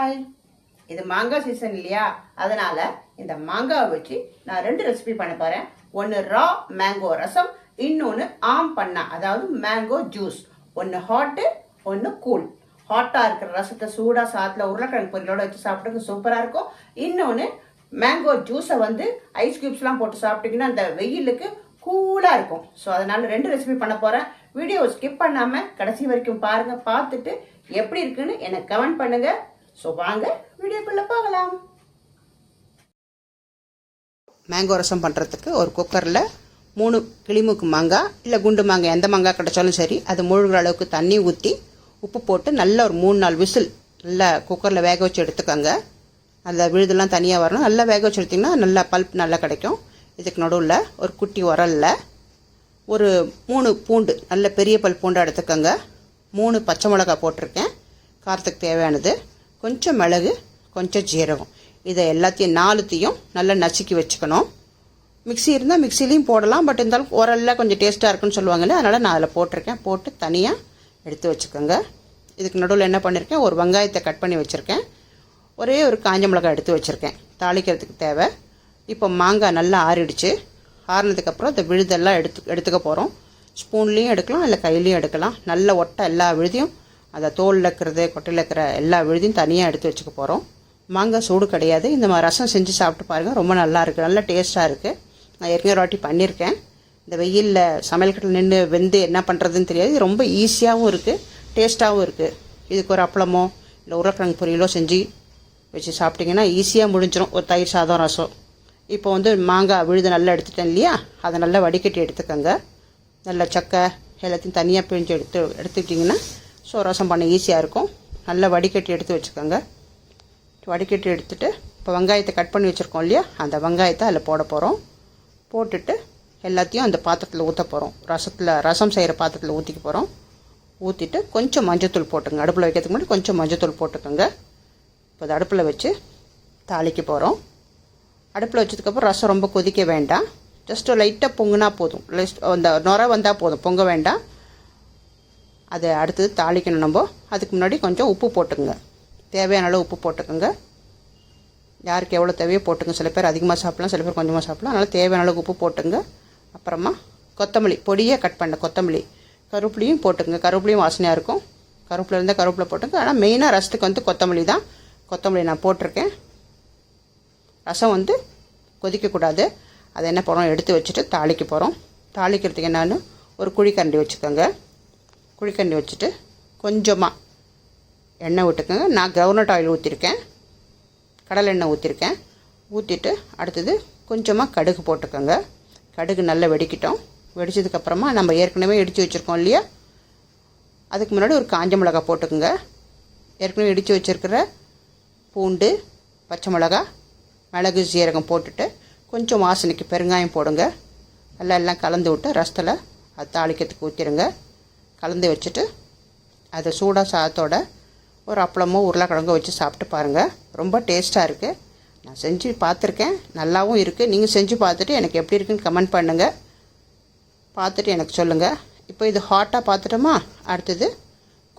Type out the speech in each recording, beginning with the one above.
Hi, இது மாங்காய் season இல்லையா, அதனால இந்த மாங்காவை வச்சு நான் 2 ரெசிபி பண்ண போறேன். ஒன்று ரா மேங்கோ ரசம், இன்னொன்று ஆம் பண்ணா, அதாவது மேங்கோ ஜூஸ். ஒன்று ஹாட்டு, ஒன்று கூல். ஹாட்டாக இருக்கிற ரசத்தை சூடாக சாத்தில் உருளைக்கிழங்கு பொரியலோட வச்சு சாப்பிட்றதுக்கு சூப்பராக இருக்கும். இன்னொன்று மேங்கோ ஜூஸை வந்து ஐஸ் கியூப்ஸ்லாம் போட்டு சாப்பிட்டீங்கன்னா அந்த வெயிலுக்கு கூலாக இருக்கும். ஸோ அதனால 2 ரெசிபி பண்ண போகிறேன். வீடியோவை ஸ்கிப் பண்ணாமல் கடைசி வரைக்கும் பாருங்கள். பார்த்துட்டு எப்படி இருக்குன்னு எனக்கு கமெண்ட் பண்ணுங்க. ஸோ வாங்க வீடியோக்குள்ளே போகலாம். மேங்கோ ரசம் பண்ணுறதுக்கு ஒரு குக்கரில் 3 கிளிமூக்கு மாங்காய் இல்லை குண்டு மாங்காய், எந்த மாங்காய் கிடைச்சாலும் சரி, அது முழுகிற அளவுக்கு தண்ணி ஊற்றி உப்பு போட்டு நல்லா ஒரு 3-4 விசில் நல்லா குக்கரில் வேக வச்சு எடுத்துக்கோங்க. நல்லா விழுதெல்லாம் தனியாக வரணும். நல்லா வேக வச்சு எடுத்திங்கன்னா நல்லா பல்ப் நல்லா கிடைக்கும். இதுக்கு நடுவில் ஒரு குட்டி உரலில் ஒரு 3 பூண்டு, நல்ல பெரிய பல் பூண்டை எடுத்துக்கோங்க. 3 பச்சை மிளகாய் போட்டிருக்கேன், காரத்துக்கு தேவையானது. கொஞ்சம் மிளகு, கொஞ்சம் ஜீரகம். இதை எல்லாத்தையும் 4த்தையும் நல்லா நசுக்கி வச்சுக்கணும். மிக்ஸி இருந்தால் மிக்ஸிலையும் போடலாம், பட் இருந்தாலும் உரலில் கொஞ்சம் டேஸ்ட்டாக இருக்குன்னு சொல்லுவாங்கல்ல, அதனால் நான் அதில் போட்டிருக்கேன். போட்டு தனியாக எடுத்து வச்சுக்கோங்க. இதுக்கு நடுவில் என்ன பண்ணியிருக்கேன், ஒரு வெங்காயத்தை கட் பண்ணி வச்சுருக்கேன். ஒரே ஒரு காஞ்ச மிளகாய் எடுத்து வச்சுருக்கேன் தாளிக்கிறதுக்கு தேவை. இப்போ மாங்காய் நல்லா ஆறிடுச்சு. ஆறினதுக்கப்புறம் இந்த விழுதெல்லாம் எடுத்துக்க போகிறோம். ஸ்பூன்லேயும் எடுக்கலாம், இல்லை கையிலையும் எடுக்கலாம். நல்ல ஒட்டை எல்லா விழுதியும், அதை தோலில் இருக்கிறது, கொட்டையில் இருக்கிற எல்லா விழுதியும் தனியாக எடுத்து வச்சுக்க போகிறோம். மாங்காய் சூடு கிடையாது. இந்த மாதிரி ரசம் செஞ்சு சாப்பிட்டு பாருங்கள், ரொம்ப நல்லா இருக்குது, நல்லா டேஸ்ட்டாக இருக்குது. நான் ஏற்கனவே ஒரு வாட்டி பண்ணியிருக்கேன். இந்த வெயிலில் சமையல் கட்டில் நின்று வெந்து என்ன பண்ணுறதுன்னு தெரியாது. ரொம்ப ஈஸியாகவும் இருக்குது, டேஸ்ட்டாகவும் இருக்குது. இதுக்கு ஒரு அப்பளமோ இல்லை உருளைக்கிழங்கு பொரியலோ செஞ்சு வச்சு சாப்பிட்டிங்கன்னா ஈஸியாக முடிஞ்சிடும். ஒரு தயிர் சாதம், ரசம். இப்போ வந்து மாங்காய் விழுது நல்லா எடுத்துட்டேன் இல்லையா, அதை நல்லா வடிகட்டி எடுத்துக்கோங்க. நல்லா சக்கை எல்லாத்தையும் தனியாக பிழிஞ்சு எடுத்துக்கிட்டிங்கன்னா ஸோ ரசம் பண்ண ஈஸியாக இருக்கும். நல்லா வடிகட்டி எடுத்து வச்சுக்கோங்க. வடிகட்டி எடுத்துகிட்டு இப்போ வெங்காயத்தை கட் பண்ணி வச்சுருக்கோம் இல்லையா, அந்த வெங்காயத்தை அதில் போட போகிறோம். போட்டுட்டு எல்லாத்தையும் அந்த பாத்திரத்தில் ஊற்ற போகிறோம். ரசம் செய்கிற பாத்திரத்தில் ஊற்றிக்க போகிறோம். ஊற்றிட்டு கொஞ்சம் மஞ்சத்தூள் போட்டுங்க. அடுப்பில் வைக்கிறதுக்கு முன்னாடி கொஞ்சம் மஞ்சத்தூள் போட்டுக்கோங்க. இப்போ அதை அடுப்பில் வச்சு தாளிக்க போகிறோம். அடுப்பில் வச்சதுக்கப்புறம் ரசம் ரொம்ப கொதிக்க வேண்டாம், ஜஸ்ட்டு லைட்டாக பொங்குனா போதும். அந்த நுரை வந்தால் போதும், பொங்க வேண்டாம். அதை அடுத்தது தாளிக்கணும் நம்ம. அதுக்கு முன்னாடி கொஞ்சம் உப்பு போட்டுக்குங்க, தேவையான அளவு உப்பு போட்டுக்கோங்க. யாருக்கு எவ்வளோ தேவையோ போட்டுங்க. சில பேர் அதிகமாக சாப்பிட்லாம், சில பேர் கொஞ்சமாக சாப்பிட்லாம். அதனால் தேவையான அளவுக்கு உப்பு போட்டுங்க. அப்புறமா கொத்தமல்லி, பொடியாக கட் பண்ண கொத்தமல்லி, கருவேப்பிலையும் போட்டுங்க. கருவேப்பிலையும் வாசனையாக இருக்கும். கருவேப்பிலை இருந்தால் கருவேப்பிலை போட்டுங்க. ஆனால் மெயினாக ரசத்துக்கு வந்து கொத்தமல்லி தான். கொத்தமல்லி நான் போட்டிருக்கேன். ரசம் வந்து கொதிக்கக்கூடாது. அதை என்ன பண்ணுறோம், எடுத்து வச்சுட்டு தாளிக்க போகிறோம். தாளிக்கிறதுக்கு என்னென்னு ஒரு குழிக்கரண்டி வச்சுக்கோங்க. குழிக்கரண்டி வச்சுட்டு கொஞ்சமாக எண்ணெய் விட்டுக்கோங்க. நான் கிரவுண்ட்நட் ஆயில் ஊற்றிருக்கேன், கடலை எண்ணெய் ஊற்றிருக்கேன். ஊற்றிட்டு அடுத்தது கொஞ்சமாக கடுகு போட்டுக்கோங்க. கடுகு நல்லா வெடிக்கிட்டோம். வெடிச்சதுக்கப்புறமா நம்ம ஏற்கனவே இடித்து வச்சுருக்கோம் இல்லையா, அதுக்கு முன்னாடி ஒரு காஞ்ச மிளகாய் போட்டுக்கோங்க. ஏற்கனவே இடித்து வச்சுருக்கிற பூண்டு, பச்சை மிளகாய், மிளகு, ஜீரகம் போட்டுட்டு கொஞ்சம் வாசனைக்கு பெருங்காயம் போடுங்க. எல்லாம் கலந்து விட்டு ரசத்தில் அது தாளிக்கிறதுக்கு ஊற்றிடுங்க. கலந்து வச்சுட்டு அதை சூடாக சாதத்தோட ஒரு அப்பளமோ உருளைக்கிழங்கோ வச்சு சாப்பிட்டு பாருங்கள். ரொம்ப டேஸ்ட்டாக இருக்குது. நான் செஞ்சு பார்த்துருக்கேன், நல்லாவும் இருக்குது. நீங்கள் செஞ்சு பார்த்துட்டு எனக்கு எப்படி இருக்குன்னு கமெண்ட் பண்ணுங்கள். பார்த்துட்டு எனக்கு சொல்லுங்கள். இப்போ இது ஹாட்டாக பார்த்துட்டோமா, அடுத்தது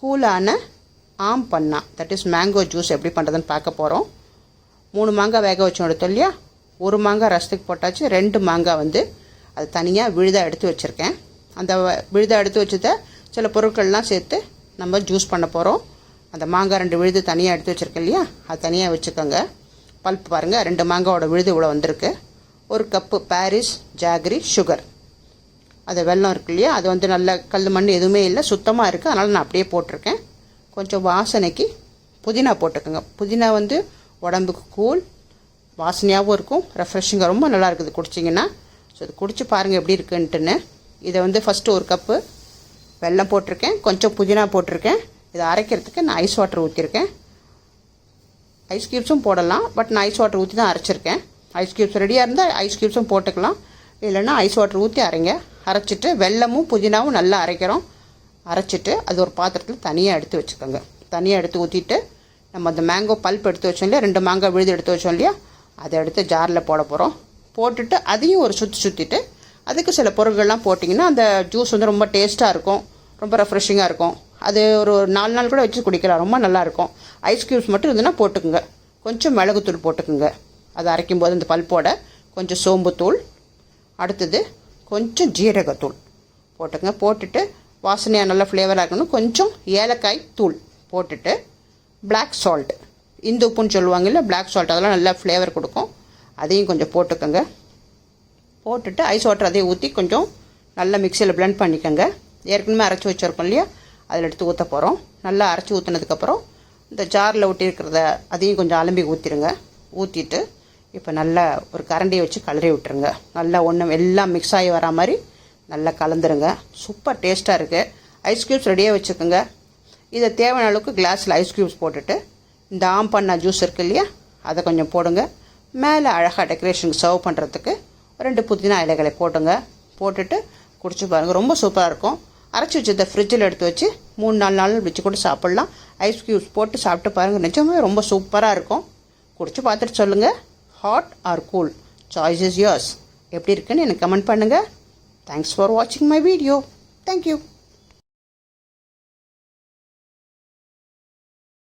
கூலான ஆம் பண்ணா, தட் இஸ் மேங்கோ ஜூஸ் எப்படி பண்ணுறதுன்னு பார்க்க போகிறோம். 3 மாங்காய் வேக வச்சோம் எடுத்தோம் இல்லையா, ஒரு மாங்காய் ரசத்துக்கு போட்டாச்சு. 2 மாங்காய் வந்து அது தனியாக விழுதாக எடுத்து வச்சுருக்கேன். அந்த விழுதாக எடுத்து வச்சதை சில பொருட்கள்லாம் சேர்த்து நம்ம ஜூஸ் பண்ண போகிறோம். அந்த மாங்காய் 2 விழுது தனியாக எடுத்து வச்சுருக்கேன் இல்லையா, அது தனியாக வச்சுக்கோங்க. பல்ப் பாருங்கள், 2 மாங்காயோட விழுது இவ்வளோ வந்திருக்கு. 1 கப்பு பாரிஸ் ஜாகரி சுகர், அது வெல்லம் இருக்கு இல்லையா, அது வந்து நல்ல கல் மண் எதுவுமே இல்லை, சுத்தமாக இருக்குது. அதனால் நான் அப்படியே போட்டிருக்கேன். கொஞ்சம் வாசனைக்கு புதினா போட்டுக்கோங்க. புதினா வந்து உடம்புக்கு கூல், வாசனையாகவும் இருக்கும், ரெஃப்ரெஷிங்காக ரொம்ப நல்லா இருக்குது குடிச்சிங்கன்னா. ஸோ இது குடிச்சு பாருங்கள் எப்படி இருக்குன்ட்டுன்னு. இதை வந்து ஃபஸ்ட்டு 1 கப்பு வெல்லம் போட்டிருக்கேன், கொஞ்சம் புதினா போட்டிருக்கேன். இதை அரைக்கிறதுக்கு நான் ஐஸ் வாட்டர் ஊற்றிருக்கேன். ஐஸ் க்யூப்ஸும் போடலாம், பட் நான் ஐஸ் வாட்டர் ஊற்றி தான் அரைச்சிருக்கேன். ஐஸ் க்யூப்ஸ் ரெடியாக இருந்தால் ஐஸ் க்யூப்ஸும் போட்டுக்கலாம், இல்லைன்னா ஐஸ் வாட்டர் ஊற்றி அரைங்க. அரைச்சிட்டு வெல்லமும் புதினாவும் நல்லா அரைக்கிறோம். அரைச்சிட்டு அது ஒரு பாத்திரத்தில் தனியாக எடுத்து வச்சுக்கோங்க. தனியாக எடுத்து ஊற்றிட்டு நம்ம அந்த மேங்கோ பல்ப் எடுத்து வச்சோம் இல்லையா, 2 மாங்காய் விழுது எடுத்து வச்சோம் இல்லையா, அதை எடுத்து ஜாரில் போட போகிறோம். போட்டுட்டு அதையும் ஒரு சுற்றிட்டு அதுக்கு சில பொருட்கள்லாம் போட்டிங்கன்னா அந்த ஜூஸ் வந்து ரொம்ப டேஸ்ட்டாக இருக்கும், ரொம்ப ரெஃப்ரெஷிங்காக இருக்கும். அது ஒரு 4 நாள் கூட வச்சு குடிக்கலாம், ரொம்ப நல்லாயிருக்கும். ஐஸ் க்யூப்ஸ் மட்டும் இருந்ததுன்னா போட்டுக்குங்க. கொஞ்சம் மிளகுத்தூள் போட்டுக்குங்க. அதை அரைக்கும் போது இந்த பல்போட கொஞ்சம் சோம்புத்தூள், அடுத்தது கொஞ்சம் ஜீரகத்தூள் போட்டுங்க. போட்டுட்டு வாசனையாக நல்லா ஃப்ளேவராக இருக்கணும். கொஞ்சம் ஏலக்காய் தூள் போட்டுட்டு பிளாக் சால்ட், இந்து உப்புன்னு சொல்லுவாங்கல்ல, பிளாக் சால்ட், அதெல்லாம் நல்லா ஃப்ளேவர் கொடுக்கும். அதையும் கொஞ்சம் போட்டுக்கோங்க. போட்டுட்டு ஐஸ் வாட்டர் அதையும் ஊற்றி கொஞ்சம் நல்லா மிக்சியில் பிளெண்ட் பண்ணிக்கோங்க. ஏற்கனவே அரைச்சி வச்சுருக்கோம் இல்லையா, அதில் எடுத்து ஊற்ற போகிறோம். நல்லா அரைச்சி ஊற்றினதுக்கப்புறம் இந்த ஜாரில் ஊட்டியிருக்கிறத அதையும் கொஞ்சம் அலம்பி ஊற்றிடுங்க. ஊற்றிட்டு இப்போ நல்லா ஒரு கரண்டியை வச்சு கலரி விட்டுருங்க. நல்லா ஒன்று எல்லாம் மிக்ஸ் ஆகி வரா மாதிரி நல்லா கலந்துருங்க. சூப்பர் டேஸ்ட்டாக இருக்குது. ஐஸ் க்யூப்ஸ் ரெடியாக வச்சுக்கோங்க. இதை தேவையான அளவுக்கு கிளாஸில் ஐஸ் க்யூப்ஸ் போட்டுட்டு இந்த ஆம்பண்ணா ஜூஸ் இருக்குது இல்லையா, அதை கொஞ்சம் போடுங்க. மேலே அழகாக டெக்கரேஷனுக்கு சர்வ் பண்ணுறதுக்கு 2 புதினா இலைகளை போட்டுங்க. போட்டுட்டு குடிச்சு பாருங்கள், ரொம்ப சூப்பராக இருக்கும். அரைச்சி வச்சதை ஃப்ரிட்ஜில் எடுத்து வச்சு 3-4 நாள் வச்சு கூட சாப்பிட்லாம். ஐஸ் க்யூப்ஸ் போட்டு சாப்பிட்டு பாருங்கள், நிஜமே ரொம்ப சூப்பராக இருக்கும். குடிச்சு பார்த்துட்டு சொல்லுங்கள், hot R cool, choice is yours. எப்படி இருக்குன்னு எனக்கு கமெண்ட் பண்ணுங்கள். தேங்க்ஸ் ஃபார் வாட்சிங் மை வீடியோ. தேங்க்யூ.